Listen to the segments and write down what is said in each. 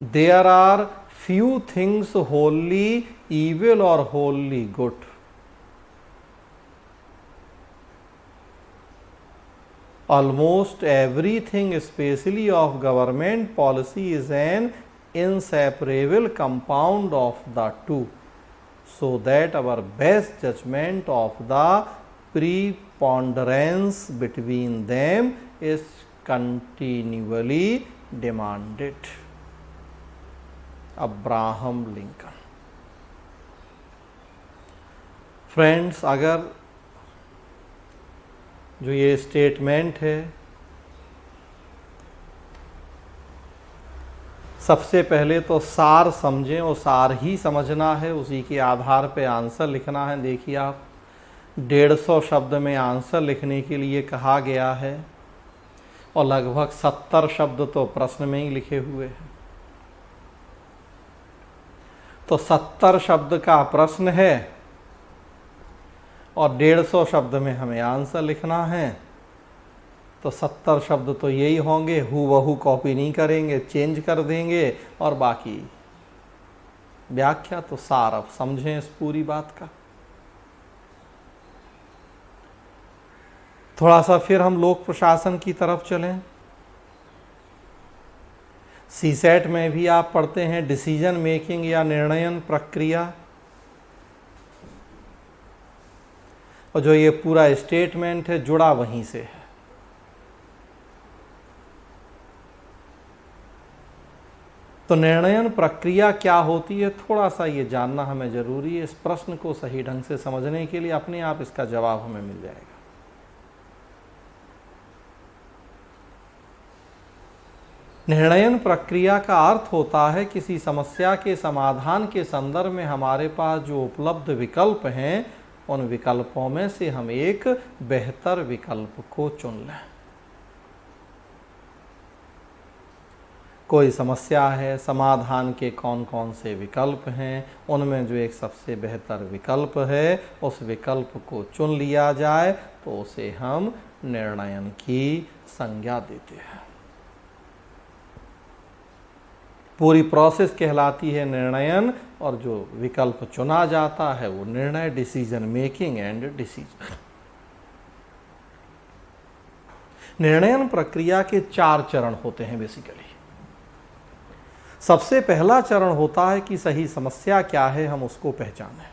There are few things wholly evil or wholly good. Almost everything, especially of government policy, is an inseparable compound of the two, so that our best judgment of the preponderance between them is continually demanded. Abraham Lincoln. Friends, अगर जो ये statement है, सबसे पहले तो सार समझें और सार ही समझना है, उसी के आधार पे आंसर लिखना है। देखिए आप 150 शब्द में आंसर लिखने के लिए कहा गया है और लगभग 70 शब्द तो प्रश्न में ही लिखे हुए हैं। तो 70 शब्द का प्रश्न है और 150 शब्द में हमें आंसर लिखना है। तो 70 शब्द तो यही होंगे, हूबहू कॉपी नहीं करेंगे, चेंज कर देंगे, और बाकी व्याख्या तो सार। अब समझें इस पूरी बात का। थोड़ा सा फिर हम लोक प्रशासन की तरफ चलें। सीसेट में भी आप पढ़ते हैं डिसीजन मेकिंग या निर्णयन प्रक्रिया, और जो ये पूरा स्टेटमेंट है जुड़ा वहीं से है। तो निर्णयन प्रक्रिया क्या होती है, थोड़ा सा ये जानना हमें जरूरी है। इस प्रश्न को सही ढंग से समझने के लिए अपने आप इसका जवाब हमें मिल जाएगा। निर्णयन प्रक्रिया का अर्थ होता है किसी समस्या के समाधान के संदर्भ में हमारे पास जो उपलब्ध विकल्प हैं, उन विकल्पों में से हम एक बेहतर विकल्प को चुन लें। कोई समस्या है, समाधान के कौन कौन से विकल्प हैं, उनमें जो एक सबसे बेहतर विकल्प है उस विकल्प को चुन लिया जाए तो उसे हम निर्णयन की संज्ञा देते हैं। पूरी प्रोसेस कहलाती है निर्णयन, और जो विकल्प चुना जाता है वो निर्णय, डिसीजन मेकिंग एंड डिसीजन। निर्णयन प्रक्रिया के 4 चरण होते हैं बेसिकली। सबसे पहला चरण होता है कि सही समस्या क्या है, हम उसको पहचानें।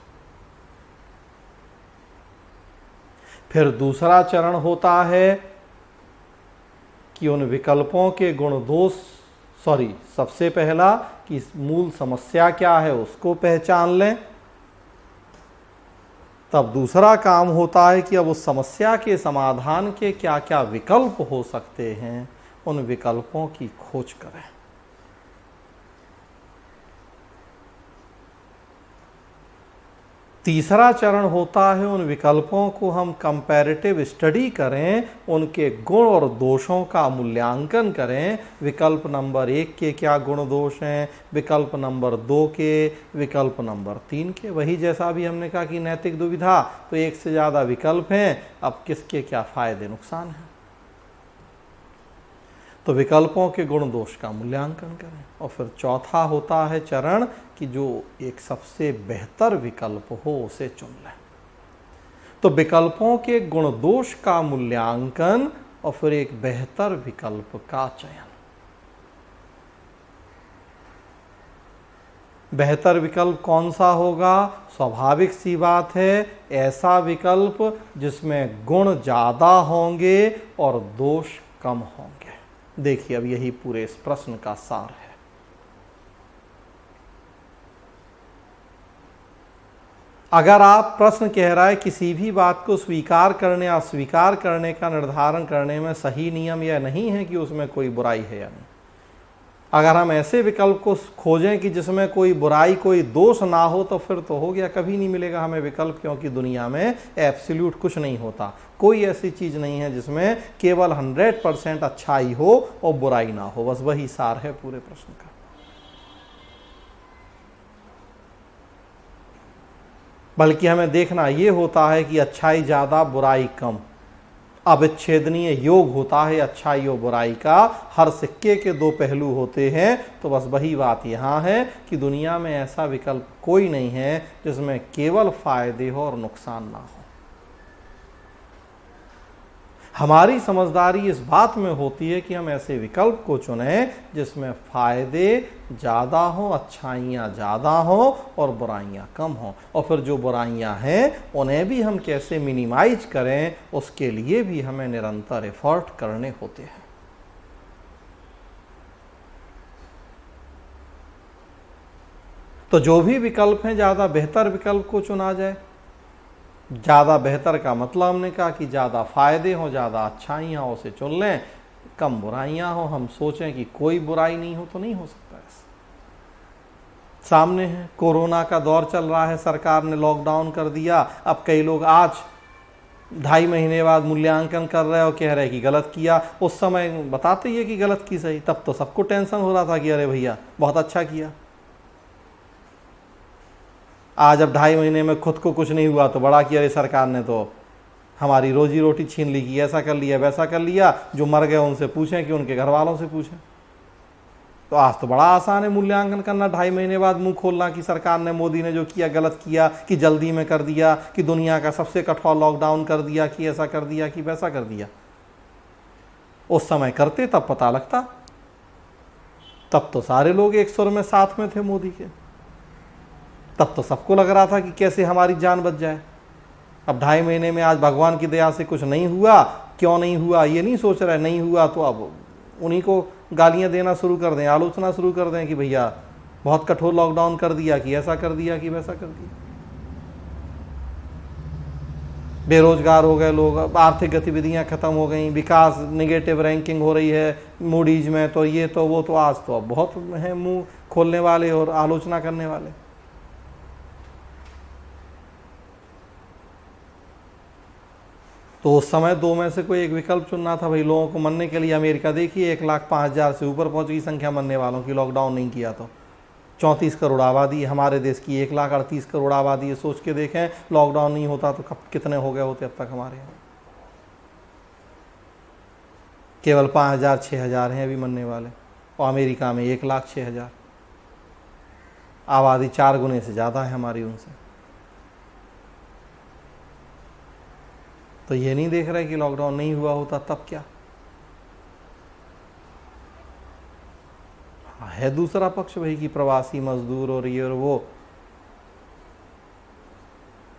फिर दूसरा चरण होता है कि उन विकल्पों के गुण दोष, सबसे पहला कि मूल समस्या क्या है उसको पहचान लें। तब दूसरा काम होता है कि अब उस समस्या के समाधान के क्या क्या विकल्प हो सकते हैं, उन विकल्पों की खोज करें। तीसरा चरण होता है उन विकल्पों को हम कंपैरेटिव स्टडी करें, उनके गुण और दोषों का मूल्यांकन करें। विकल्प नंबर 1 के क्या गुण दोष हैं, विकल्प नंबर 2 के, विकल्प नंबर 3 के। वही जैसा भी हमने कहा कि नैतिक दुविधा, तो एक से ज़्यादा विकल्प हैं, अब किसके क्या फायदे नुकसान हैं। तो विकल्पों के गुण दोष का मूल्यांकन करें। और फिर चौथा होता है चरण कि जो एक सबसे बेहतर विकल्प हो उसे चुन लें। तो विकल्पों के गुण दोष का मूल्यांकन और फिर एक बेहतर विकल्प का चयन। बेहतर विकल्प कौन सा होगा? स्वाभाविक सी बात है, ऐसा विकल्प जिसमें गुण ज़्यादा होंगे और दोष कम होंगे। देखिए, अब यही पूरे इस प्रश्न का सार है। अगर आप प्रश्न कह रहा है किसी भी बात को स्वीकार करने या अस्वीकार करने का निर्धारण करने में सही नियम यह नहीं है कि उसमें कोई बुराई है या नहीं। अगर हम ऐसे विकल्प को खोजें कि जिसमें कोई बुराई, कोई दोष ना हो, तो फिर तो हो गया, कभी नहीं मिलेगा हमें विकल्प, क्योंकि दुनिया में एब्सोल्यूट कुछ नहीं होता। कोई ऐसी चीज़ नहीं है जिसमें केवल 100% अच्छाई हो और बुराई ना हो। बस वही सार है पूरे प्रश्न का। बल्कि हमें देखना ये होता है कि अच्छाई ज़्यादा, बुराई कम। अविच्छेदनीय योग होता है अच्छाई और बुराई का, हर सिक्के के दो पहलू होते हैं। तो बस वही बात यहाँ है कि दुनिया में ऐसा विकल्प कोई नहीं है जिसमें केवल फायदे हो और नुकसान ना हो। हमारी समझदारी इस बात में होती है कि हम ऐसे विकल्प को चुनें जिसमें फायदे ज़्यादा हो, अच्छाइयाँ ज़्यादा हो और बुराइयाँ कम हो। और फिर जो बुराइयाँ हैं उन्हें भी हम कैसे मिनिमाइज करें, उसके लिए भी हमें निरंतर एफर्ट करने होते हैं। तो जो भी विकल्प हैं, ज़्यादा बेहतर विकल्प को चुना जाए। ज़्यादा बेहतर का मतलब हमने कहा कि ज़्यादा फायदे हों, ज़्यादा अच्छाइयाँ हो, उसे चुन लें। कम बुराइयाँ हो, हम सोचें कि कोई बुराई नहीं हो, तो नहीं हो सकता ऐसा। सामने है कोरोना का दौर चल रहा है, सरकार ने लॉकडाउन कर दिया। अब कई लोग आज 2.5 महीने बाद मूल्यांकन कर रहे हो, कह रहे कि गलत किया। उस समय बताते ही कि गलत की सही, तब तो सबको टेंशन हो रहा था कि अरे भैया बहुत अच्छा किया। आज अब 2.5 महीने में खुद को कुछ नहीं हुआ तो बड़ा किया, अरे सरकार ने तो हमारी रोजी रोटी छीन ली, कि ऐसा कर लिया वैसा कर लिया। जो मर गए उनसे पूछें कि उनके घर वालों से पूछें। तो आज तो बड़ा आसान है मूल्यांकन करना, 2.5 महीने बाद मुंह खोलना कि सरकार ने, मोदी ने जो किया गलत किया, कि जल्दी में कर दिया, कि दुनिया का सबसे कठोर लॉकडाउन कर दिया, कि ऐसा कर दिया, कि वैसा कर दिया। उस समय करते तब पता लगता, तब तो सारे लोग एक सुर में साथ में थे मोदी के। तब तो सबको लग रहा था कि कैसे हमारी जान बच जाए। अब 2.5 महीने में आज भगवान की दया से कुछ नहीं हुआ, क्यों नहीं हुआ ये नहीं सोच रहे, नहीं हुआ तो अब उन्हीं को गालियां देना शुरू कर दें, आलोचना शुरू कर दें कि भैया बहुत कठोर लॉकडाउन कर दिया, कि ऐसा कर दिया, कि वैसा कर दिया। बेरोजगार हो गए लोग, आर्थिक गतिविधियां खत्म हो गई, विकास नेगेटिव रैंकिंग हो रही है मूडीज में, तो ये तो वो, तो आज तो अब बहुत है मुंह खोलने वाले और आलोचना करने वाले। तो उस समय दो में से कोई एक विकल्प चुनना था भाई लोगों को मरने के लिए। अमेरिका देखिए 1,05,000 से ऊपर पहुंच गई संख्या मरने वालों की, लॉकडाउन नहीं किया तो। 34 करोड़ आबादी, हमारे देश की 1,38 करोड़ आबादी है। सोच के देखें लॉकडाउन नहीं होता तो कब कितने हो गए होते अब तक हमारे यहाँ। केवल 5,000 6,000 हैं अभी मरने वाले, और अमेरिका में 1,06,000। आबादी 4 गुने से ज़्यादा है हमारी उनसे। तो ये नहीं देख रहे कि लॉकडाउन नहीं हुआ होता तब क्या। है दूसरा पक्ष भाई कि प्रवासी मजदूर और ये और वो।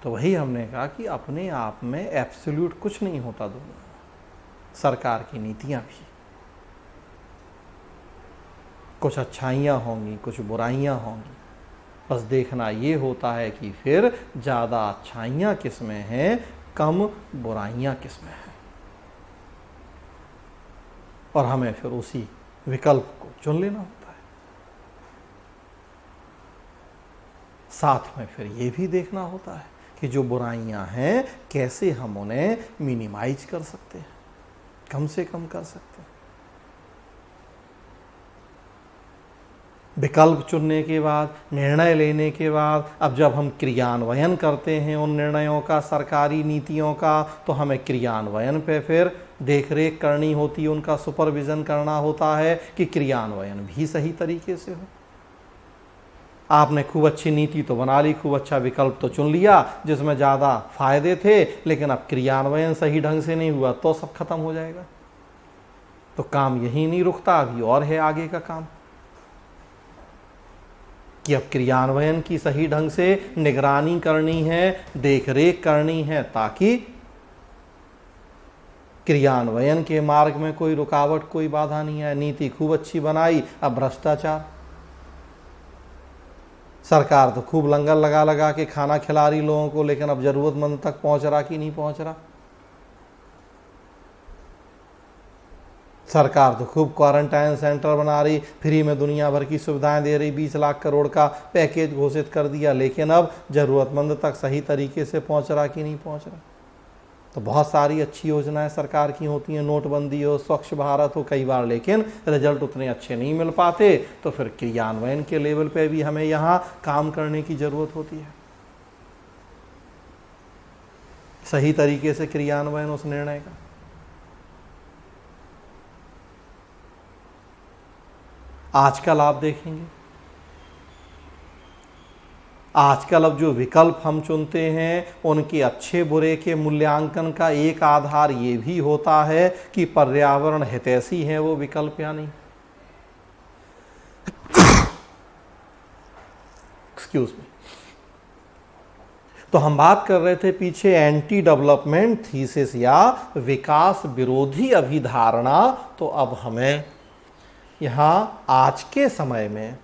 तो वही हमने कहा कि अपने आप में एब्सोल्यूट कुछ नहीं होता दुनिया में। सरकार की नीतियां भी कुछ अच्छाइयां होंगी, कुछ बुराइयां होंगी। बस देखना ये होता है कि फिर ज़्यादा अच्छाइयां किस में हैं, कम बुराइयां किस में हैं, और हमें फिर उसी विकल्प को चुन लेना होता है। साथ में फिर ये भी देखना होता है कि जो बुराइयां हैं कैसे हम उन्हें मिनिमाइज कर सकते हैं, कम से कम कर सकते हैं। विकल्प चुनने के बाद, निर्णय लेने के बाद, अब जब हम क्रियान्वयन करते हैं उन निर्णयों का, सरकारी नीतियों का, तो हमें क्रियान्वयन पे फिर देखरेख करनी होती है, उनका सुपरविज़न करना होता है कि क्रियान्वयन भी सही तरीके से हो। आपने खूब अच्छी नीति तो बना ली, खूब अच्छा विकल्प तो चुन लिया जिसमें ज़्यादा फायदे थे, लेकिन अब क्रियान्वयन सही ढंग से नहीं हुआ तो सब खत्म हो जाएगा। तो काम यही नहीं रुकता, अभी और है आगे का काम कि अब क्रियान्वयन की सही ढंग से निगरानी करनी है, देखरेख करनी है, ताकि क्रियान्वयन के मार्ग में कोई रुकावट, कोई बाधा नहीं है। नीति खूब अच्छी बनाई, अब भ्रष्टाचार। सरकार तो खूब लंगर लगा लगा के खाना खिला रही लोगों को, लेकिन अब जरूरतमंद तक पहुंच रहा कि नहीं पहुंच रहा। सरकार तो खूब क्वारंटाइन सेंटर बना रही, फ्री में दुनिया भर की सुविधाएं दे रही, 20 लाख करोड़ का पैकेज घोषित कर दिया, लेकिन अब जरूरतमंद तक सही तरीके से पहुंच रहा कि नहीं पहुंच रहा। तो बहुत सारी अच्छी योजनाएं सरकार की होती हैं, नोटबंदी हो, स्वच्छ भारत हो, कई बार लेकिन रिजल्ट उतने अच्छे नहीं मिल पाते। तो फिर क्रियान्वयन के लेवल पे भी हमें यहाँ काम करने की ज़रूरत होती है, सही तरीके से क्रियान्वयन उस निर्णय का। आजकल आप देखेंगे, आजकल अब जो विकल्प हम चुनते हैं उनके अच्छे बुरे के मूल्यांकन का एक आधार ये भी होता है कि पर्यावरण हितैषी है वो विकल्प या नहीं। Excuse me. तो हम बात कर रहे थे पीछे एंटी डेवलपमेंट थीसिस या विकास विरोधी अभिधारणा। तो अब हमें यहां आज के समय में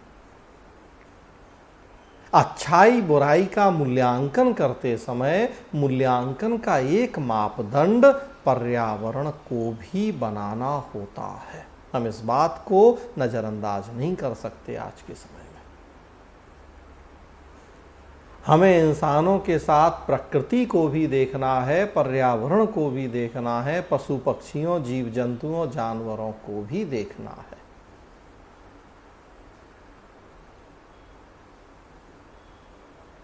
अच्छाई बुराई का मूल्यांकन करते समय मूल्यांकन का एक मापदंड पर्यावरण को भी बनाना होता है। हम इस बात को नजरअंदाज नहीं कर सकते आज के समय में। हमें इंसानों के साथ प्रकृति को भी देखना है, पर्यावरण को भी देखना है, पशु पक्षियों जीव जंतुओं जानवरों को भी देखना है।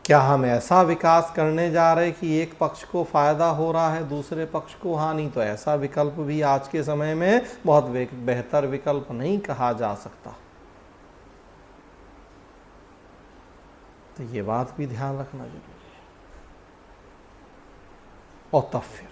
क्या हम ऐसा विकास करने जा रहे कि एक पक्ष को फायदा हो रहा है दूसरे पक्ष को हानि? तो ऐसा विकल्प भी आज के समय में बहुत बेहतर विकल्प नहीं कहा जा सकता। तो ये बात भी ध्यान रखना जरूरी है। और तब फिर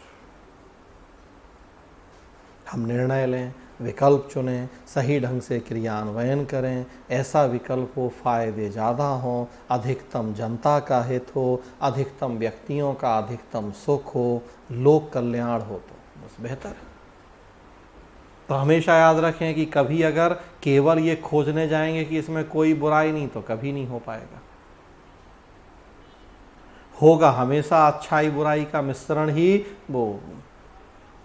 हम निर्णय लें, विकल्प चुनें, सही ढंग से क्रियान्वयन करें, ऐसा विकल्प हो फायदे ज़्यादा हों, अधिकतम जनता का हित हो, अधिकतम व्यक्तियों का अधिकतम सुख हो, लोक कल्याण हो, तो बस बेहतर है। तो हमेशा याद रखें कि कभी अगर केवल ये खोजने जाएंगे कि इसमें कोई बुराई नहीं, तो कभी नहीं हो पाएगा। होगा हमेशा अच्छाई बुराई का मिश्रण ही, वो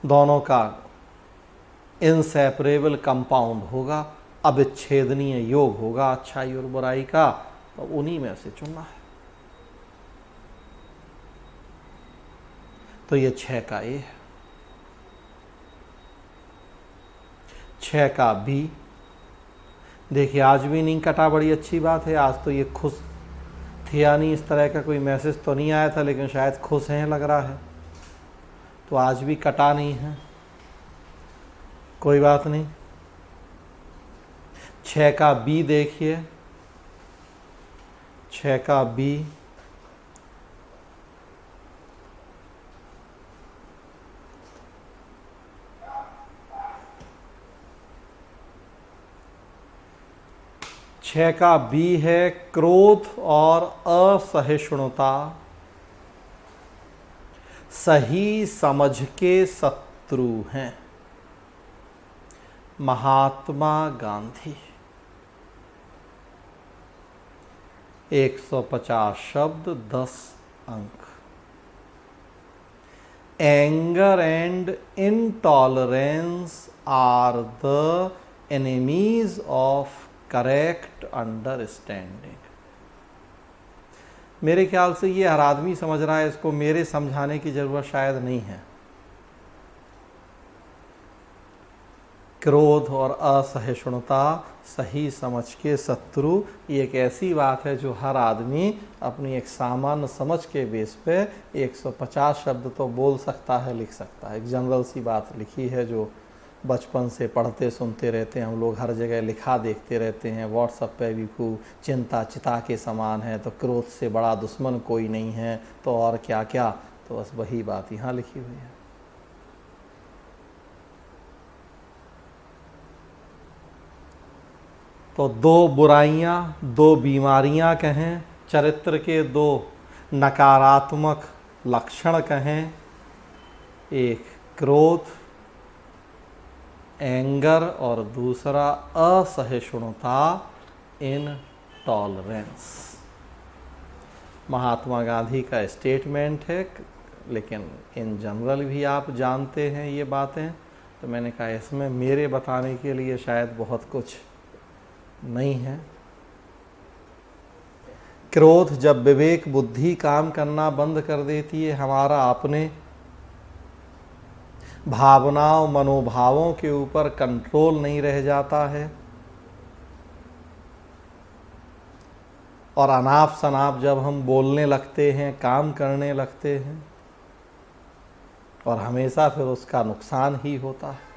दोनों का इनसेपरेबल कंपाउंड होगा, अविच्छेदनीय योग होगा अच्छाई और बुराई का। तो उन्हीं में से चुनना है। तो ये 6 का ए है। 6 का बी। देखिए आज भी नहीं कटा, बड़ी अच्छी बात है। आज तो ये खुश थे या नहीं, इस तरह का कोई मैसेज तो नहीं आया था, लेकिन शायद खुश हैं लग रहा है। तो आज भी कटा नहीं है, कोई बात नहीं। 6 का बी देखिए, 6 का बी। छह का बी है क्रोध और असहिष्णुता सही समझ के शत्रु हैं। महात्मा गांधी। 150 शब्द 10 अंक। Anger and intolerance are the enemies of correct understanding. मेरे ख्याल से ये हर आदमी समझ रहा है, इसको मेरे समझाने की जरूरत शायद नहीं है। क्रोध और असहिष्णुता सही समझ के शत्रु, ये एक ऐसी बात है जो हर आदमी अपनी एक सामान्य समझ के बेस पे 150 शब्द तो बोल सकता है, लिख सकता है। एक जनरल सी बात लिखी है जो बचपन से पढ़ते सुनते रहते हैं हम लोग, हर जगह लिखा देखते रहते हैं, व्हाट्सएप पे भी खूब, चिंता चिता के समान है, तो क्रोध से बड़ा दुश्मन कोई नहीं है, तो और क्या क्या। तो बस वही बात यहाँ लिखी हुई है। तो 2 बुराइयाँ, 2 बीमारियाँ कहें, चरित्र के 2 नकारात्मक लक्षण कहें, एक क्रोध एंगर और दूसरा असहिष्णुता इनटॉलरेंस। महात्मा गांधी का स्टेटमेंट है, लेकिन इन जनरल भी आप जानते हैं ये बातें। तो मैंने कहा इसमें मेरे बताने के लिए शायद बहुत कुछ नहीं है। क्रोध जब विवेक बुद्धि काम करना बंद कर देती है, हमारा अपने भावनाओं मनोभावों के ऊपर कंट्रोल नहीं रह जाता है, और अनाप शनाप जब हम बोलने लगते हैं, काम करने लगते हैं, और हमेशा फिर उसका नुकसान ही होता है।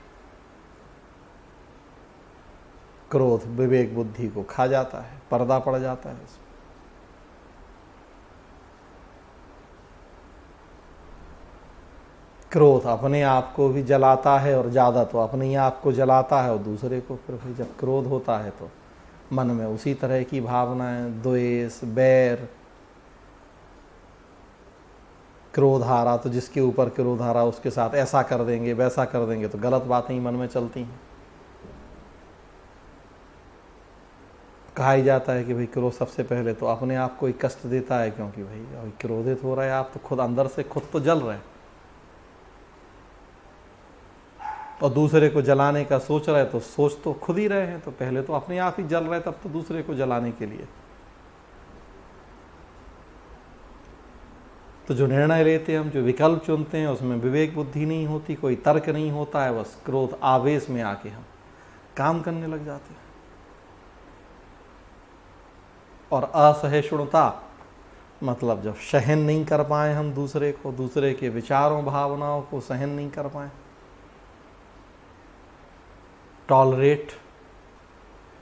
क्रोध विवेक बुद्धि को खा जाता है, पर्दा पड़ जाता है उसमें। क्रोध अपने आप को भी जलाता है और ज़्यादा तो अपने ही आप को जलाता है और दूसरे को। फिर भाई जब क्रोध होता है तो मन में उसी तरह की भावनाएं, द्वेष, बैर, क्रोध आ रहा तो जिसके ऊपर क्रोध आ रहा उसके साथ ऐसा कर देंगे वैसा कर देंगे, तो गलत बातें ही मन में चलती हैं। कहा ही जाता है कि भाई क्रोध सबसे पहले तो अपने आप को ही कष्ट देता है, क्योंकि भाई अभी क्रोधित हो रहा है आप तो खुद अंदर से खुद तो जल रहे हैं और दूसरे को जलाने का सोच रहे तो सोच तो खुद ही रहे हैं, तो पहले तो अपने आप ही जल रहे तब तो दूसरे को जलाने के लिए। तो जो निर्णय लेते हैं हम, जो विकल्प चुनते हैं, उसमें विवेक बुद्धि नहीं होती, कोई तर्क नहीं होता है, बस क्रोध आवेश में आके हम काम करने लग जाते हैं। और असहिष्णुता मतलब जब सहन नहीं कर पाए हम दूसरे को, दूसरे के विचारों भावनाओं को सहन नहीं कर पाए। टॉलरेट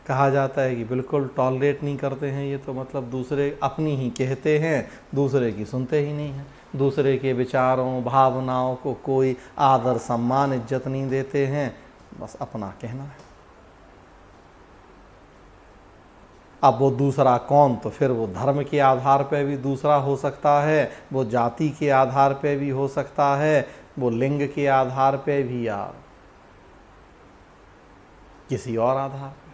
कहा जाता है कि बिल्कुल टॉलरेट नहीं करते हैं, ये तो मतलब दूसरे अपनी ही कहते हैं, दूसरे की सुनते ही नहीं हैं, दूसरे के विचारों भावनाओं को कोई आदर सम्मान इज्जत नहीं देते हैं, बस अपना कहना है। अब वो दूसरा कौन, तो फिर वो धर्म के आधार पर भी दूसरा हो सकता है, वो जाति के आधार पर भी हो सकता है, वो लिंग के आधार पर भी या किसी और आधार पर।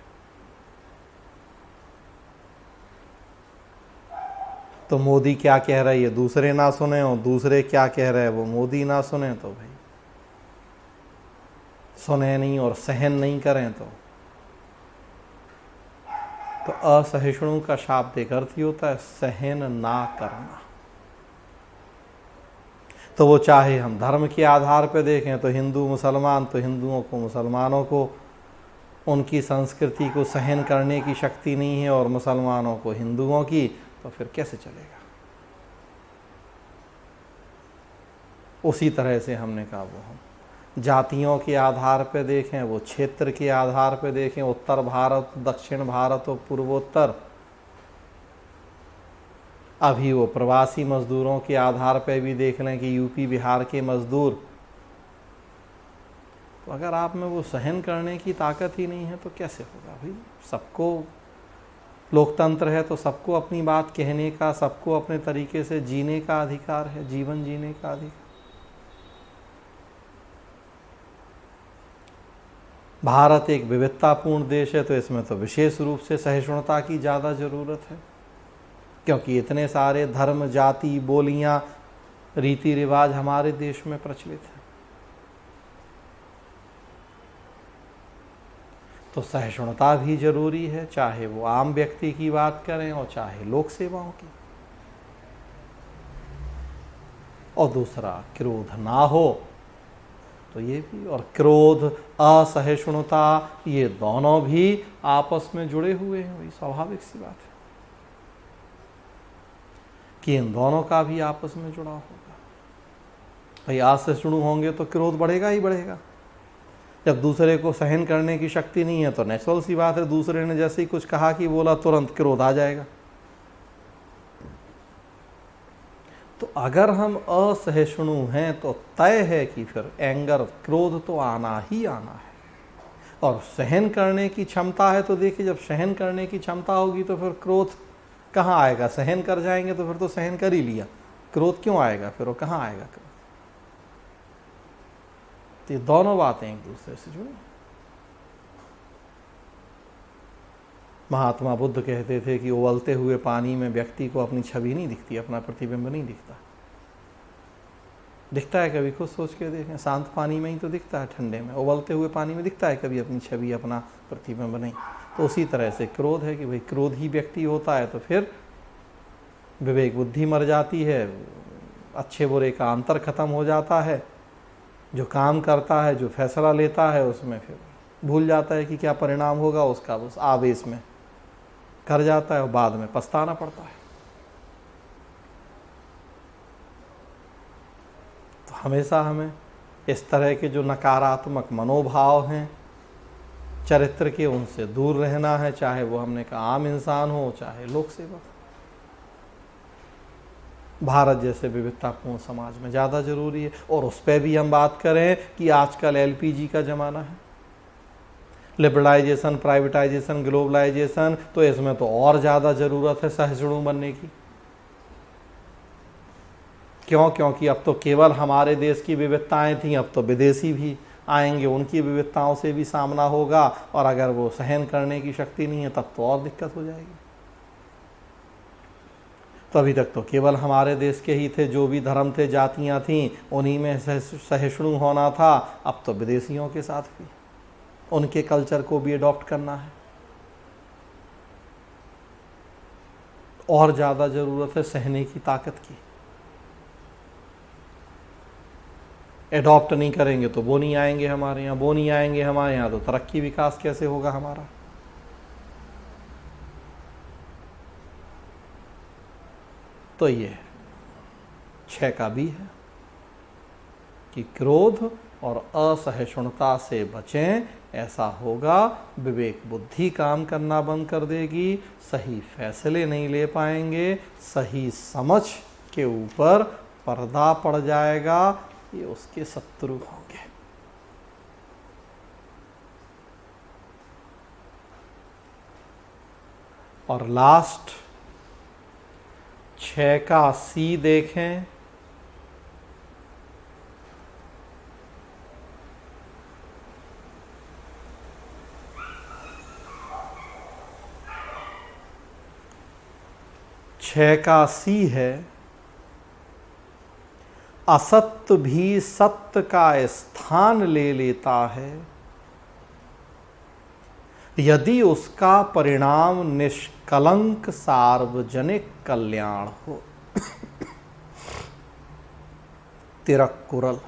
तो मोदी क्या कह रही है दूसरे ना सुने, और दूसरे क्या कह रहे हैं वो मोदी ना सुने, तो भाई सुने नहीं और सहन नहीं करें तो असहिष्णु का शाब्दिक अर्थ ही होता है सहन ना करना। तो वो चाहे हम धर्म के आधार पर देखें तो हिंदू मुसलमान, तो हिंदुओं को मुसलमानों को उनकी संस्कृति को सहन करने की शक्ति नहीं है और मुसलमानों को हिंदुओं की, तो फिर कैसे चलेगा। उसी तरह से हमने कहा वो हम जातियों के आधार पर देखें, वो क्षेत्र के आधार पर देखें, उत्तर भारत, दक्षिण भारत और पूर्वोत्तर, अभी वो प्रवासी मजदूरों के आधार पर भी देख लें कि यूपी बिहार के मजदूर, तो अगर आप में वो सहन करने की ताकत ही नहीं है तो कैसे होगा भाई। सबको लोकतंत्र है तो सबको अपनी बात कहने का, सबको अपने तरीके से जीने का अधिकार है, जीवन जीने का अधिकार। भारत एक विविधतापूर्ण देश है तो इसमें तो विशेष रूप से सहिष्णुता की ज़्यादा ज़रूरत है, क्योंकि इतने सारे धर्म, जाति, बोलियां, रीति रिवाज हमारे देश में प्रचलित है। तो सहिष्णुता भी जरूरी है, चाहे वो आम व्यक्ति की बात करें और चाहे लोक सेवाओं की। और दूसरा क्रोध ना हो तो ये भी, और क्रोध असहिष्णुता ये दोनों भी आपस में जुड़े हुए हैं, वही स्वाभाविक सी बात है कि इन दोनों का भी आपस में जुड़ाव होगा। भाई असहिष्णु होंगे तो क्रोध बढ़ेगा ही बढ़ेगा। जब दूसरे को सहन करने की शक्ति नहीं है तो नेचुरल सी बात है, दूसरे ने जैसे ही कुछ कहा कि बोला तुरंत क्रोध आ जाएगा। तो अगर हम असहिष्णु हैं तो तय है कि फिर एंगर, क्रोध तो आना ही आना है। और सहन करने की क्षमता है तो देखिए, जब सहन करने की क्षमता होगी तो फिर क्रोध कहाँ आएगा। सहन कर जाएंगे तो फिर तो सहन कर ही लिया, क्रोध क्यों आएगा फिर, वो कहाँ आएगा क्रोध। तो ये दोनों बातें एक दूसरे से जुड़ी। महात्मा बुद्ध कहते थे कि उबलते हुए पानी में व्यक्ति को अपनी छवि नहीं दिखती, अपना प्रतिबिंब नहीं दिखता। दिखता है कभी, खुद सोच के देखें, शांत पानी में ही तो दिखता है, ठंडे में। उबलते हुए पानी में दिखता है कभी अपनी छवि, अपना प्रतिबिंब नहीं। तो उसी तरह से क्रोध है कि भाई क्रोध ही व्यक्ति होता है तो फिर विवेक बुद्धि मर जाती है, अच्छे बुरे का अंतर खत्म हो जाता है। जो काम करता है, जो फैसला लेता है, उसमें फिर भूल जाता है कि क्या परिणाम होगा उसका, उस आवेश में कर जाता है और बाद में पछताना पड़ता है। तो हमेशा हमें इस तरह के जो नकारात्मक मनोभाव हैं चरित्र के उनसे दूर रहना है, चाहे वो हमने कहा आम इंसान हो चाहे लोक सेवक। भारत जैसे विविधतापूर्ण समाज में ज़्यादा जरूरी है। और उस पर भी हम बात करें कि आजकल एलपीजी का ज़माना है, लिबरलाइजेशन, प्राइवेटाइजेशन, ग्लोबलाइजेशन, तो इसमें तो और ज़्यादा ज़रूरत है सहिष्णु बनने की। क्यों? क्योंकि अब तो केवल हमारे देश की विविधताएं थीं, अब तो विदेशी भी आएंगे, उनकी विविधताओं से भी सामना होगा, और अगर वो सहन करने की शक्ति नहीं है तब तो और दिक्कत हो जाएगी। तो अभी तक तो केवल हमारे देश के ही थे, जो भी धर्म थे, जातियां थीं, उन्हीं में सहिष्णु होना था। अब तो विदेशियों के साथ भी उनके कल्चर को भी अडॉप्ट करना है। और ज़्यादा ज़रूरत है सहने की ताकत की। एडॉप्ट नहीं करेंगे तो वो नहीं आएंगे हमारे यहाँ, वो नहीं आएंगे हमारे यहाँ तो तरक्की विकास कैसे होगा हमारा। तो ये 6 का भी है कि क्रोध और असहिष्णुता से बचें। ऐसा होगा विवेक बुद्धि काम करना बंद कर देगी, सही फैसले नहीं ले पाएंगे, सही समझ के ऊपर पर्दा पड़ जाएगा, ये उसके शत्रु होंगे। और लास्ट 6 का सी देखें। छह का सी है, असत्य भी सत्य का स्थान ले लेता है यदि उसका परिणाम निष्कलंक सार्वजनिक कल्याण हो। तिरक्कुरल।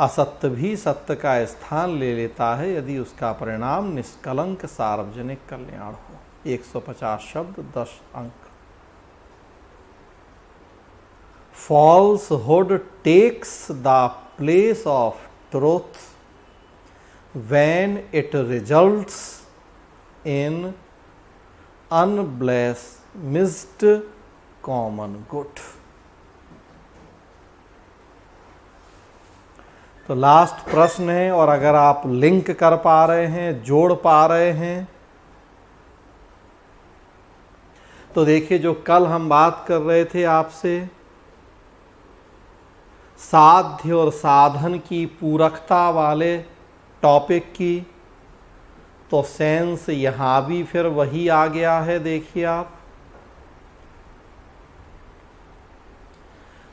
असत्य भी सत्य का स्थान ले लेता है यदि उसका परिणाम निष्कलंक सार्वजनिक कल्याण हो। 150 शब्द 10 अंक। Falsehood takes the place of truth when it results in unblemished common good। तो लास्ट प्रश्न है, और अगर आप लिंक कर पा रहे हैं, जोड़ पा रहे हैं, तो देखिए जो कल हम बात कर रहे थे आपसे साध्य और साधन की पूरकता वाले टॉपिक की, तो सेंस यहां भी फिर वही आ गया है। देखिए आप,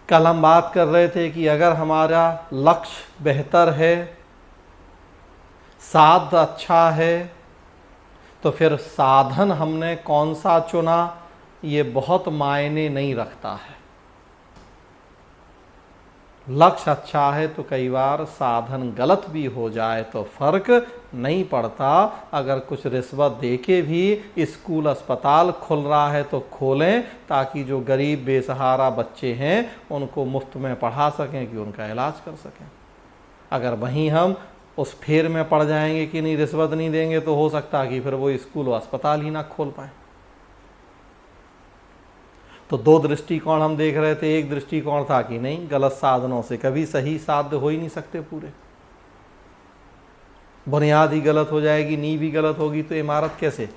कल हम बात कर रहे थे कि अगर हमारा लक्ष्य बेहतर है, साध्य अच्छा है, तो फिर साधन हमने कौन सा चुना ये बहुत मायने नहीं रखता है। लक्ष्य अच्छा है तो कई बार साधन गलत भी हो जाए तो फर्क नहीं पड़ता। अगर कुछ रिश्वत देके भी स्कूल अस्पताल खुल रहा है तो खोलें, ताकि जो गरीब बेसहारा बच्चे हैं उनको मुफ्त में पढ़ा सकें, कि उनका इलाज कर सकें। अगर वहीं हम उस फेर में पड़ जाएंगे कि नहीं रिश्वत नहीं देंगे, तो हो सकता है कि फिर वो स्कूल और अस्पताल ही ना खोल पाए। तो 2 दृष्टिकोण हम देख रहे थे। एक दृष्टिकोण था कि नहीं, गलत साधनों से कभी सही साध्य हो ही नहीं सकते पूरे, बुनियाद ही गलत हो जाएगी, नींव भी गलत होगी तो इमारत कैसे।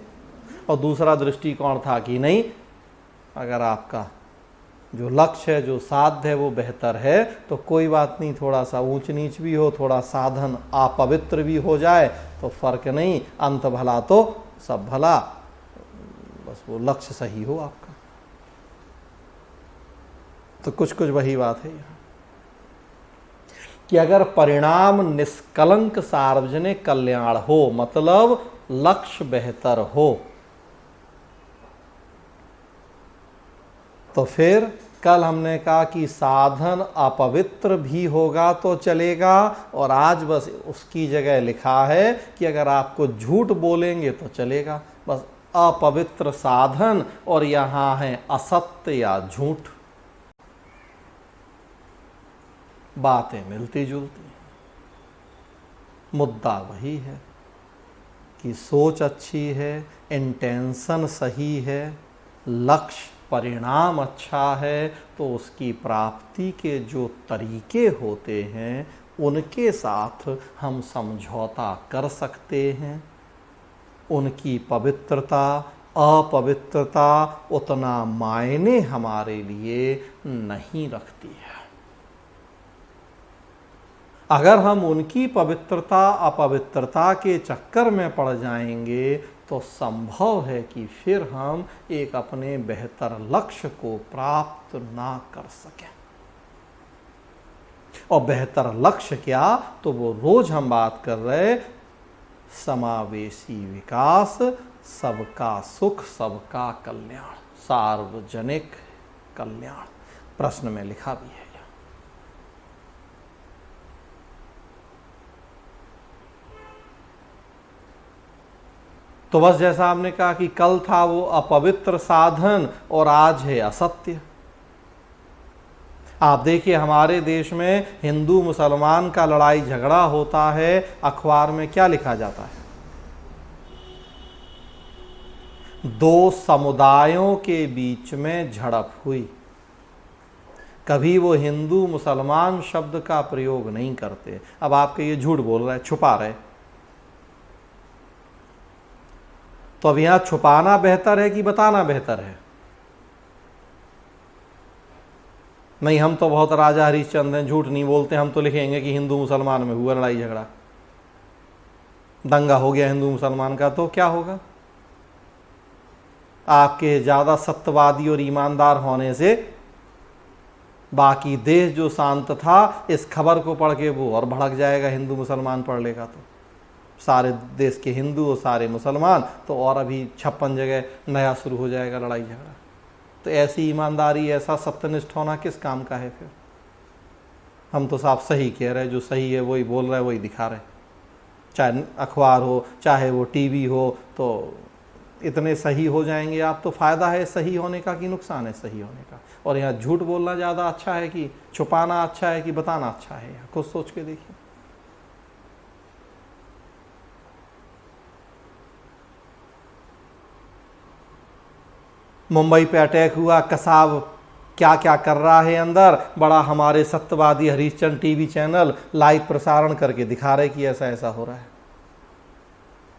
और दूसरा दृष्टिकोण था कि नहीं, अगर आपका जो लक्ष्य है, जो साध्य है वो बेहतर है, तो कोई बात नहीं, थोड़ा सा ऊंच नीच भी हो, थोड़ा साधन अपवित्र भी हो जाए तो फर्क नहीं, अंत भला तो सब भला, बस वो लक्ष्य सही हो आपका। तो कुछ कुछ वही बात है यहाँ कि अगर परिणाम निष्कलंक सार्वजनिक कल्याण हो, मतलब लक्ष्य बेहतर हो, तो फिर कल हमने कहा कि साधन अपवित्र भी होगा तो चलेगा, और आज बस उसकी जगह लिखा है कि अगर आपको झूठ बोलेंगे तो चलेगा, बस अपवित्र साधन, और यहाँ है असत्य या झूठ। बातें मिलती जुलती। मुद्दा वही है कि सोच अच्छी है, इंटेंशन सही है, लक्ष्य परिणाम अच्छा है, तो उसकी प्राप्ति के जो तरीके होते हैं उनके साथ हम समझौता कर सकते हैं। उनकी पवित्रता अपवित्रता उतना मायने हमारे लिए नहीं रखती है। अगर हम उनकी पवित्रता अपवित्रता के चक्कर में पड़ जाएंगे तो संभव है कि फिर हम एक अपने बेहतर लक्ष्य को प्राप्त ना कर सकें। और बेहतर लक्ष्य क्या, तो वो रोज हम बात कर रहे समावेशी विकास, सबका सुख, सबका कल्याण, सार्वजनिक कल्याण। प्रश्न में लिखा भी है। तो बस जैसा आपने कहा कि कल था वो अपवित्र साधन और आज है असत्य। आप देखिए हमारे देश में हिंदू मुसलमान का लड़ाई झगड़ा होता है, अखबार में क्या लिखा जाता है? दो समुदायों के बीच में झड़प हुई। कभी वो हिंदू मुसलमान शब्द का प्रयोग नहीं करते। अब आपके ये झूठ बोल रहे, छुपा रहे, तो अब यहां छुपाना बेहतर है कि बताना बेहतर है? नहीं, हम तो बहुत राजा हरिश्चंद्र हैं, झूठ नहीं बोलते। हम तो लिखेंगे कि हिंदू मुसलमान में हुआ लड़ाई झगड़ा, दंगा हो गया हिंदू मुसलमान का, तो क्या होगा? आपके ज्यादा सत्यवादी और ईमानदार होने से बाकी देश जो शांत था, इस खबर को पढ़ के वो और भड़क जाएगा। हिंदू मुसलमान पढ़ लेगा तो सारे देश के हिंदू और सारे मुसलमान, तो और अभी 56 जगह नया शुरू हो जाएगा लड़ाई झगड़ा। तो ऐसी ईमानदारी, ऐसा सत्यनिष्ठ होना किस काम का है फिर? हम तो साफ सही कह रहे हैं, जो सही है वही बोल रहे हैं, वही दिखा रहे हैं। चाहे अखबार हो, चाहे वो टीवी हो, तो इतने सही हो जाएंगे आप, तो फायदा है सही होने का कि नुकसान है सही होने का? और यहाँ झूठ बोलना ज़्यादा अच्छा है कि छुपाना अच्छा है कि बताना अच्छा है? यहाँ खुद सोच के देखिए। मुंबई पे अटैक हुआ, कसाब क्या क्या कर रहा है अंदर, बड़ा हमारे सत्यवादी हरिश्चंद्र टीवी चैनल लाइव प्रसारण करके दिखा रहे कि ऐसा ऐसा हो रहा है।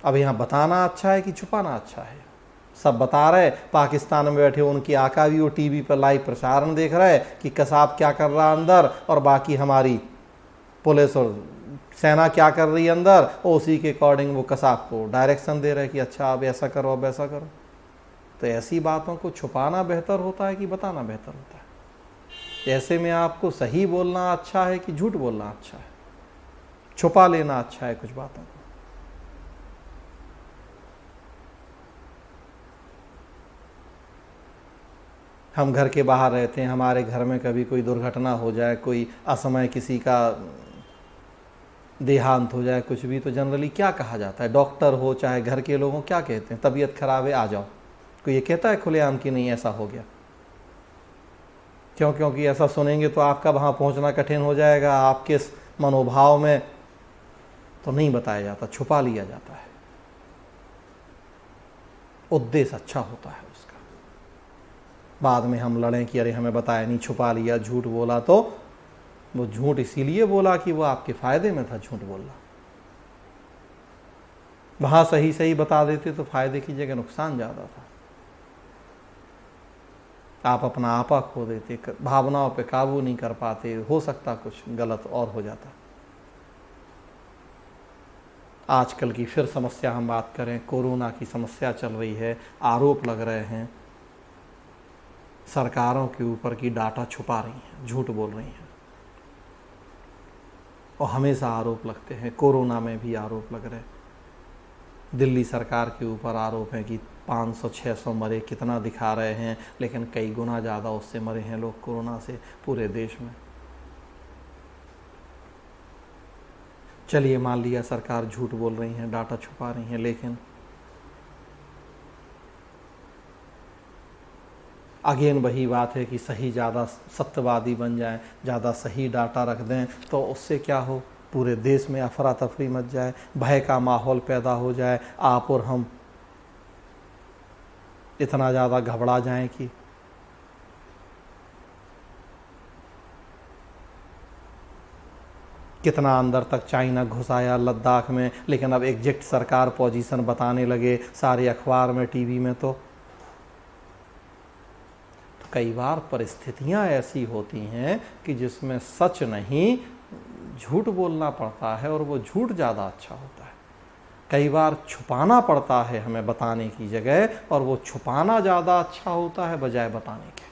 अब यहाँ बताना अच्छा है कि छुपाना अच्छा है? सब बता रहे। पाकिस्तान में बैठे उनकी आका भी वो टीवी पर लाइव प्रसारण देख रहे कि कसाब क्या कर रहा अंदर, और बाकी हमारी पुलिस और सेना क्या कर रही है अंदर, और उसी के अकॉर्डिंग वो कसाब को डायरेक्शन दे रहे कि अच्छा अब ऐसा करो, अब ऐसा करो। तो ऐसी बातों को छुपाना बेहतर होता है कि बताना बेहतर होता है? ऐसे में आपको सही बोलना अच्छा है कि झूठ बोलना अच्छा है? छुपा लेना अच्छा है कुछ बातों को? हम घर के बाहर रहते हैं, हमारे घर में कभी कोई दुर्घटना हो जाए, कोई असमय किसी का देहांत हो जाए, कुछ भी, तो जनरली क्या कहा जाता है? डॉक्टर हो चाहे घर के लोगों, क्या कहते हैं? तबीयत खराब है, आ जाओ। कोई ये कहता है खुलेआम कि नहीं ऐसा हो गया? क्यों? क्योंकि ऐसा सुनेंगे तो आपका वहाँ पहुँचना कठिन हो जाएगा। आपके मनोभाव में तो नहीं बताया जाता, छुपा लिया जाता है। उद्देश्य अच्छा होता है उसका। बाद में हम लड़ें कि अरे हमें बताया नहीं, छुपा लिया, झूठ बोला, तो वो झूठ इसीलिए बोला कि वो आपके फायदे में था झूठ बोलना। वहाँ सही सही बता देते तो फायदे की जगह नुकसान ज़्यादा था। आप अपना आपा खो देते, भावनाओं पे काबू नहीं कर पाते, हो सकता कुछ गलत और हो जाता। आजकल की फिर समस्या हम बात करें, कोरोना की समस्या चल रही है, आरोप लग रहे हैं सरकारों के ऊपर की डाटा छुपा रही हैं, झूठ बोल रही हैं, और हमेशा आरोप लगते हैं। कोरोना में भी आरोप लग रहे हैं। दिल्ली सरकार के ऊपर आरोप है कि 500-600 मरे, कितना दिखा रहे हैं, लेकिन कई गुना ज़्यादा उससे मरे हैं लोग कोरोना से पूरे देश में। चलिए मान लिया सरकार झूठ बोल रही है, डाटा छुपा रही है, लेकिन अगेन वही बात है कि सही ज़्यादा सत्यवादी बन जाएं, ज़्यादा सही डाटा रख दें, तो उससे क्या हो? पूरे देश में अफरा तफरी मच जाए, भय का माहौल पैदा हो जाए, आप और हम इतना ज़्यादा घबरा जाएं कि कितना अंदर तक चाइना घुस आया लद्दाख में, लेकिन अब एग्जैक्ट सरकार पोजीशन बताने लगे सारे अखबार में, टीवी में। तो कई बार परिस्थितियां ऐसी होती हैं कि जिसमें सच नहीं झूठ बोलना पड़ता है, और वो झूठ ज़्यादा अच्छा होता है। कई बार छुपाना पड़ता है हमें बताने की जगह, और वो छुपाना ज़्यादा अच्छा होता है बजाय बताने के।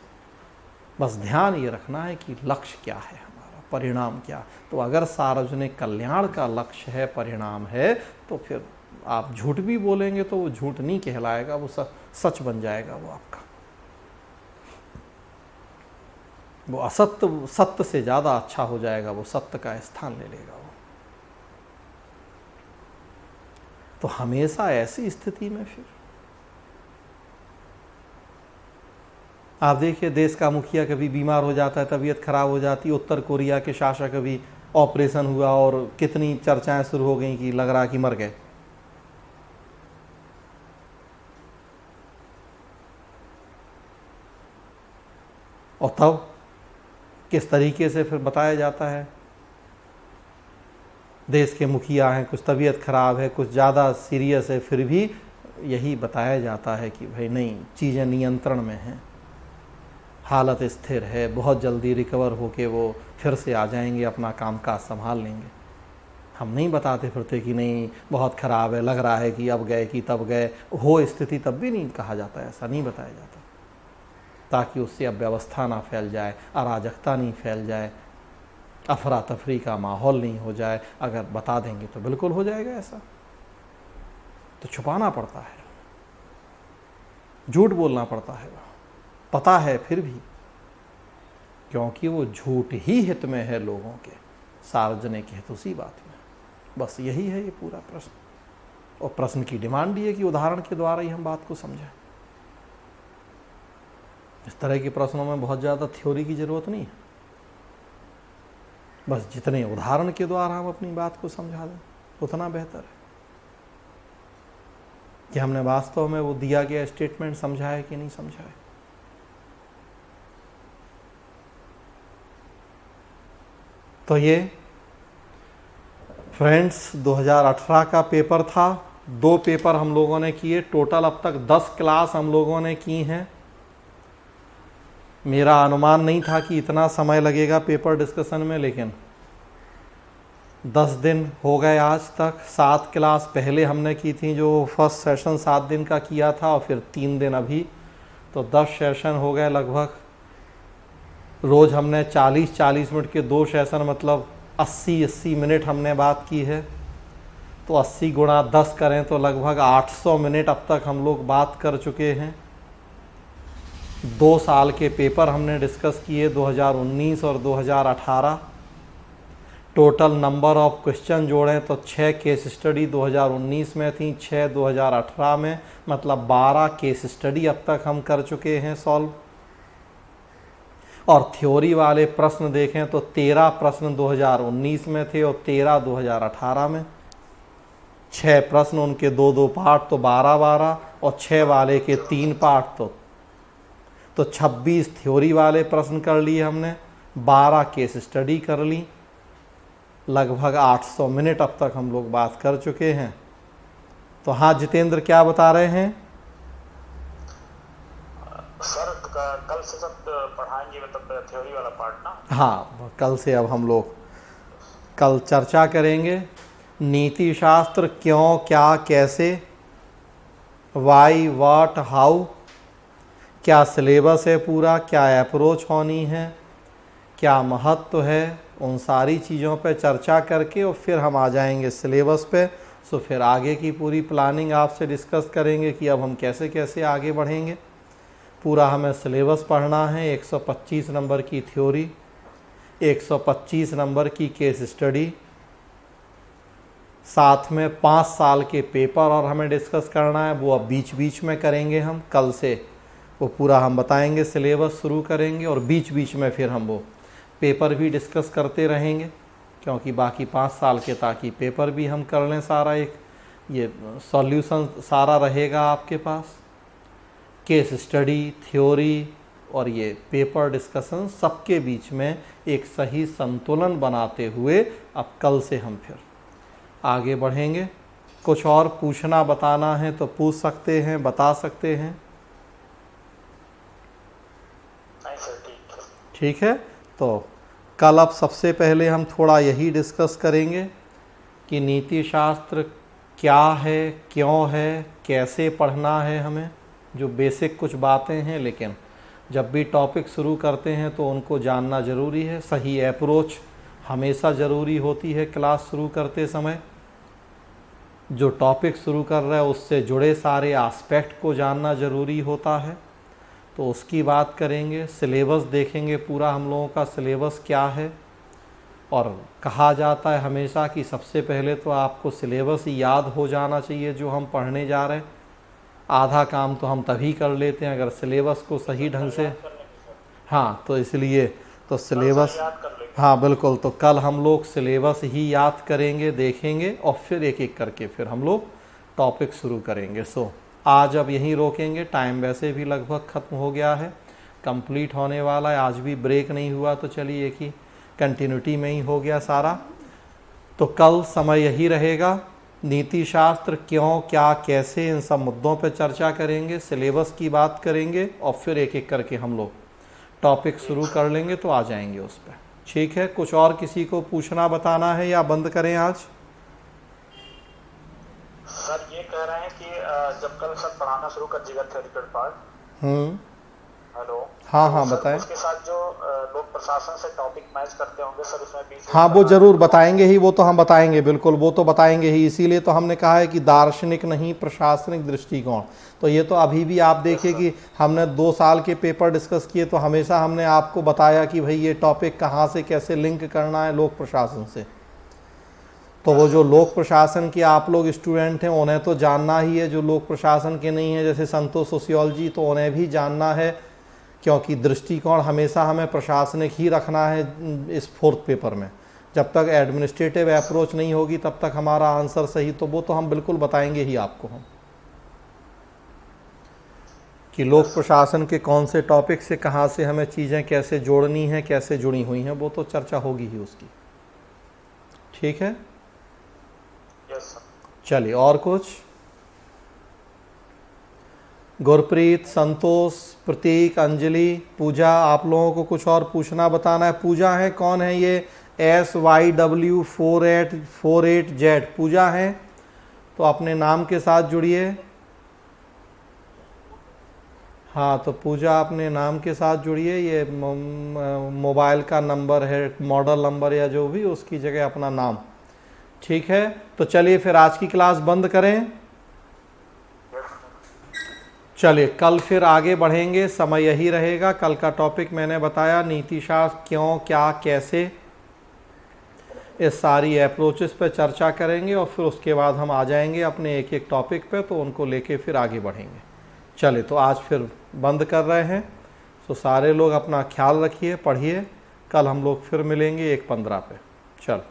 बस ध्यान ये रखना है कि लक्ष्य क्या है हमारा, परिणाम क्या। तो अगर सार्वजनिक कल्याण का लक्ष्य है, परिणाम है, तो फिर आप झूठ भी बोलेंगे तो वो झूठ नहीं कहलाएगा, वो सच बन जाएगा। वो आपका वो असत्य सत्य से ज़्यादा अच्छा हो जाएगा, वो सत्य का स्थान ले लेगा वो। तो हमेशा ऐसी स्थिति में फिर आप देखिए, देश का मुखिया कभी बीमार हो जाता है, तबीयत खराब हो जाती है। उत्तर कोरिया के शासक अभी ऑपरेशन हुआ और कितनी चर्चाएं शुरू हो गई कि लग रहा कि मर गए। और तब किस तरीके से फिर बताया जाता है, देश के मुखिया हैं, कुछ तबीयत खराब है, कुछ ज़्यादा सीरियस है, फिर भी यही बताया जाता है कि भाई नहीं, चीज़ें नियंत्रण में हैं, हालत स्थिर है, बहुत जल्दी रिकवर होके वो फिर से आ जाएंगे, अपना कामकाज संभाल लेंगे। हम नहीं बताते फिरते कि नहीं बहुत ख़राब है, लग रहा है कि अब गए कि तब गए। हो स्थिति तब भी नहीं कहा जाता, ऐसा नहीं बताया जाता, ताकि उससे अव्यवस्था ना फैल जाए, अराजकता नहीं फैल जाए, अफरा तफरी का माहौल नहीं हो जाए। अगर बता देंगे तो बिल्कुल हो जाएगा ऐसा। तो छुपाना पड़ता है, झूठ बोलना पड़ता है, पता है फिर भी, क्योंकि वो झूठ ही हित में है लोगों के, सार्वजनिक हित उसी बात में। बस यही है ये पूरा प्रश्न। और प्रश्न की डिमांड ये है कि उदाहरण के द्वारा ही हम बात को समझें। इस तरह के प्रश्नों में बहुत ज़्यादा थ्योरी की ज़रूरत नहीं है, बस जितने उदाहरण के द्वारा हम अपनी बात को समझा दें उतना बेहतर है कि हमने वास्तव में वो दिया गया स्टेटमेंट समझा है कि नहीं समझा है। तो ये फ्रेंड्स 2018 का पेपर था। 2 पेपर हम लोगों ने किए, टोटल अब तक 10 क्लास हम लोगों ने की हैं। मेरा अनुमान नहीं था कि इतना समय लगेगा पेपर डिस्कशन में, लेकिन 10 दिन हो गए आज तक। 7 क्लास पहले हमने की थी, जो फर्स्ट सेशन 7 दिन का किया था, और फिर 3 दिन अभी, तो 10 सेशन हो गए लगभग। रोज़ हमने 40-40 मिनट के 2 सेशन, मतलब 80-80 मिनट हमने बात की है। तो 80 गुणा 10 करें तो लगभग 800 मिनट अब तक हम लोग बात कर चुके हैं। 2 साल के पेपर हमने डिस्कस किए, 2019 और 2018। टोटल नंबर ऑफ क्वेश्चन जोड़ें तो 6 केस स्टडी 2019 में थी, 6 2018 में, मतलब 12 केस स्टडी अब तक हम कर चुके हैं सॉल्व। और थ्योरी वाले प्रश्न देखें तो 13 प्रश्न 2019 में थे और 13 2018 में। 6 प्रश्न उनके 2-2 पार्ट तो 12-12, और 6 वाले के 3 पार्ट तो 26 थ्योरी वाले प्रश्न कर लिए हमने, 12 केस स्टडी कर ली। लगभग 800 मिनट अब तक हम लोग बात कर चुके हैं। तो हाँ जितेंद्र, क्या बता रहे हैं? सर कल से सब पढ़ाएंगे, मतलब थ्योरी वाला पार्ट ना? हाँ, कल से अब हम लोग कल चर्चा करेंगे नीति शास्त्र, क्यों, क्या, कैसे, वाई, व्हाट, हाउ, क्या सिलेबस है पूरा, क्या अप्रोच होनी है, क्या महत्व है, उन सारी चीज़ों पे चर्चा करके और फिर हम आ जाएंगे सिलेबस पे। सो फिर आगे की पूरी प्लानिंग आपसे डिस्कस करेंगे कि अब हम कैसे कैसे आगे बढ़ेंगे। पूरा हमें सिलेबस पढ़ना है, 125 नंबर की थ्योरी, 125 नंबर की केस स्टडी, साथ में 5 साल के पेपर और हमें डिस्कस करना है। वो अब बीच बीच में करेंगे हम, कल से वो पूरा हम बताएंगे, सिलेबस शुरू करेंगे और बीच बीच में फिर हम वो पेपर भी डिस्कस करते रहेंगे। क्योंकि बाकी 5 साल के ताकि पेपर भी हम कर लें सारा, एक ये सॉल्यूशन सारा रहेगा आपके पास, केस स्टडी, थ्योरी और ये पेपर डिस्कशन सबके बीच में एक सही संतुलन बनाते हुए अब कल से हम फिर आगे बढ़ेंगे। कुछ और पूछना बताना है तो पूछ सकते हैं, बता सकते हैं। नहीं सर, ठीक है। ठीक है, तो कल अब सबसे पहले हम थोड़ा यही डिस्कस करेंगे कि नीति शास्त्र क्या है, क्यों है, कैसे पढ़ना है हमें, जो बेसिक कुछ बातें हैं, लेकिन जब भी टॉपिक शुरू करते हैं तो उनको जानना ज़रूरी है। सही अप्रोच हमेशा ज़रूरी होती है क्लास शुरू करते समय। जो टॉपिक शुरू कर रहा है उससे जुड़े सारे एस्पेक्ट को जानना ज़रूरी होता है, तो उसकी बात करेंगे। सिलेबस देखेंगे पूरा हम लोगों का सिलेबस क्या है, और कहा जाता है हमेशा कि सबसे पहले तो आपको सिलेबस ही याद हो जाना चाहिए जो हम पढ़ने जा रहे हैं। आधा काम तो हम तभी कर लेते हैं अगर सिलेबस को सही ढंग से, हाँ, तो इसलिए तो सिलेबस, याद कर लेंगे। हाँ बिल्कुल, तो कल हम लोग सिलेबस ही याद करेंगे, देखेंगे, और फिर एक एक करके फिर हम लोग टॉपिक शुरू करेंगे। सो आज अब यहीं रोकेंगे, टाइम वैसे भी लगभग ख़त्म हो गया है, कंप्लीट होने वाला है। आज भी ब्रेक नहीं हुआ, तो चलिए एक ही कंटिन्यूटी में ही हो गया सारा। तो कल समय यही रहेगा, नीति शास्त्र क्यों, क्या, कैसे, इन सब मुद्दों पर चर्चा करेंगे, सिलेबस की बात करेंगे, और फिर एक एक करके हम लोग टॉपिक शुरू कर लेंगे, तो आ जाएंगे उस पर। ठीक है, कुछ और किसी को पूछना बताना है या बंद करें आज? सर ये कह रहे हैं कि जब कल सर पढ़ाना शुरू कर दीजिएगा थ्योरिटिकल पार्ट, हेलो, हाँ तो हाँ सर बताएं। उसके साथ जो लोक प्रशासन से टॉपिक मैच करते होंगे सर, उसमें बीच हाँ वो ज़रूर बताएंगे ही, वो तो हम बताएंगे, बिल्कुल वो तो बताएंगे ही। इसीलिए तो हमने कहा है कि दार्शनिक नहीं, प्रशासनिक दृष्टिकोण। तो ये तो अभी भी आप देखिए कि हमने 2 साल के पेपर डिस्कस किए, तो हमेशा हमने आपको बताया कि भाई ये टॉपिक कहाँ से कैसे लिंक करना है लोक प्रशासन से। तो वो जो लोक प्रशासन के आप लोग स्टूडेंट हैं उन्हें तो जानना ही है, जो लोक प्रशासन के नहीं है, जैसे संतोष सोशियोलॉजी, तो उन्हें भी जानना है, क्योंकि दृष्टिकोण हमेशा हमें प्रशासनिक ही रखना है इस 4th पेपर में। जब तक एडमिनिस्ट्रेटिव अप्रोच नहीं होगी तब तक हमारा आंसर सही, तो वो तो हम बिल्कुल बताएंगे ही आपको हम, कि लोक प्रशासन के कौन से टॉपिक से कहाँ से हमें चीज़ें कैसे जोड़नी हैं, कैसे जुड़ी हुई हैं, वो तो चर्चा होगी ही उसकी। ठीक है, चलिए और कुछ? गुरप्रीत, संतोष, प्रतीक, अंजलि, पूजा, आप लोगों को कुछ और पूछना बताना है? पूजा है, कौन है ये? SYW4848Z पूजा है, तो अपने नाम के साथ जुड़िए। हाँ, तो पूजा अपने नाम के साथ जुड़िए। ये मोबाइल का नंबर है, मॉडल नंबर या जो भी, उसकी जगह अपना नाम। ठीक है, तो चलिए फिर आज की क्लास बंद करें। चलिए कल फिर आगे बढ़ेंगे, समय यही रहेगा। कल का टॉपिक मैंने बताया, नीति शास्त्र क्यों, क्या, कैसे, इस सारी अप्रोचेस पे चर्चा करेंगे, और फिर उसके बाद हम आ जाएंगे अपने एक एक टॉपिक पे, तो उनको लेके फिर आगे बढ़ेंगे। चलिए, तो आज फिर बंद कर रहे हैं। तो सारे लोग अपना ख्याल रखिए, पढ़िए। कल हम लोग फिर मिलेंगे 1:15 पे। चल।